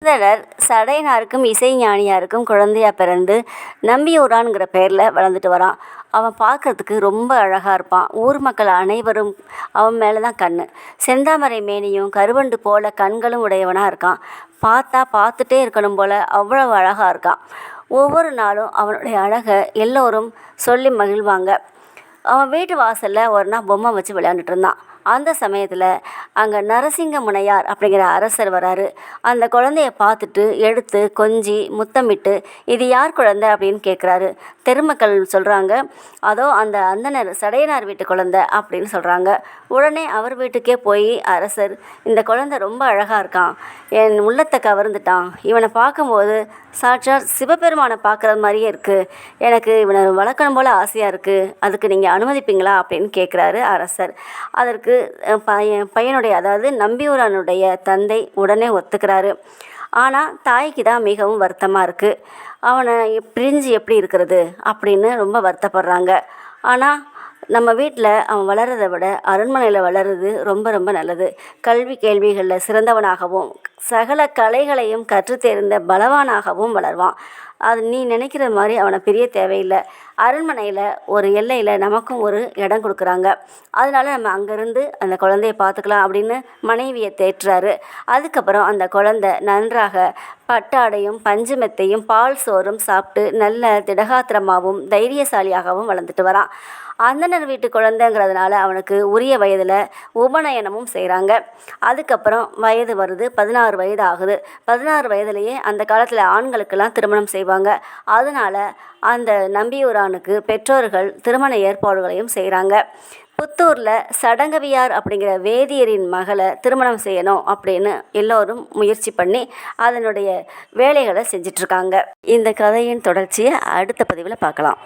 சுந்தரர் சடையனாருக்கும் இசைஞானியாருக்கும் குழந்தையா பிறந்து நம்பியூரான்ங்கிற பேரில் வளர்ந்துட்டு வரான். அவன் பார்க்கறதுக்கு ரொம்ப அழகாக இருப்பான். ஊர் மக்கள் அனைவரும் அவன் மேலே தான் கண்ணு. செந்தாமரை மேனியும் கருவண்டு போல கண்களும் உடையவனாக இருக்கான். பார்த்தா பார்த்துட்டே இருக்கணும் போல அவ்வளவு அழகாக இருக்கான். ஒவ்வொரு நாளும் அவனுடைய அழகை எல்லோரும் சொல்லி மகிழ்வாங்க. அவன் வீட்டு வாசலில் ஒரு நாள் பொம்மை வச்சு விளையாண்டுட்டு இருந்தான். அந்த சமயத்தில் அங்கே நரசிங்க முனையார் அப்படிங்கிற அரசர் வராரு. அந்த குழந்தைய பார்த்துட்டு எடுத்து கொஞ்சி முத்தமிட்டு, இது யார் குழந்தை அப்படின்னு கேட்குறாரு. தெருமக்கள் சொல்கிறாங்க, அதோ அந்த அந்தனர் சடையனார் வீட்டு குழந்தை அப்படின்னு சொல்கிறாங்க. உடனே அவர் வீட்டுக்கே போய் அரசர், இந்த குழந்தை ரொம்ப அழகாக இருக்கான், என் உள்ளத்தை கவர்ந்துட்டான், இவனை பார்க்கும்போது சாட்சாத் சிவபெருமானை பார்க்குற மாதிரியே இருக்குது, எனக்கு இவனை வளர்க்கணும் போல் ஆசையாக இருக்குது, அதுக்கு நீங்கள் அனுமதிப்பீங்களா அப்படின்னு கேட்குறாரு அரசர். அதற்கு பையனுடைய அதாவது நம்பியூரானுடைய தந்தை உடனே ஒத்துக்கிறாரு. ஆனால் தாய்க்கு தான் மிகவும் வருத்தமாக இருக்குது. அவனை பிரிஞ்சு எப்படி இருக்கிறது அப்படின்னு ரொம்ப வருத்தப்படுறாங்க. ஆனால் நம்ம வீட்டில் அவன் வளர்கிறத விட அரண்மனையில் வளர்கிறது ரொம்ப ரொம்ப நல்லது. கல்வி கேள்விகளில் சிறந்தவனாகவும் சகல கலைகளையும் கற்றுத்தேர்ந்த பலவானாகவும் வளர்வான். அது நீ நினைக்கிற மாதிரி அவனை பிரிய தேவையில்லை. அரண்மனையில் ஒரு எல்லையில் நமக்கும் ஒரு இடம் கொடுக்குறாங்க, அதனால நம்ம அங்கேருந்து அந்த குழந்தைய பார்த்துக்கலாம் அப்படின்னு மனைவியை தேற்றுறாரு. அதுக்கப்புறம் அந்த குழந்தை நன்றாக பட்டாடையும் பஞ்சு மெத்தையும் பால் சோறும் சாப்பிட்டு நல்ல திடகாத்திரமாகவும் தைரியசாலியாகவும் வளர்ந்துட்டு வரான். அந்தனர் வீட்டு குழந்தைங்கிறதுனால அவனுக்கு உரிய வயதில் உபநயனமும் செய்கிறாங்க. அதுக்கப்புறம் வயது வருது, 16 வயது ஆகுது. 16 வயதுலேயே அந்த காலத்தில் ஆண்களுக்கெல்லாம் திருமணம் செய்வாங்க. அதனால் அந்த நம்பியூரானுக்கு பெற்றோர்கள் திருமண ஏற்பாடுகளையும் செய்கிறாங்க. புத்தூரில் சடங்கவியார் அப்படிங்கிற வேதியரின் மகளை திருமணம் செய்யணும் அப்படின்னு எல்லோரும் முயற்சி பண்ணி அதனுடைய வேலைகளை செஞ்சிட்ருக்காங்க. இந்த கதையின் தொடர்ச்சியை அடுத்த பதிவில் பார்க்கலாம்.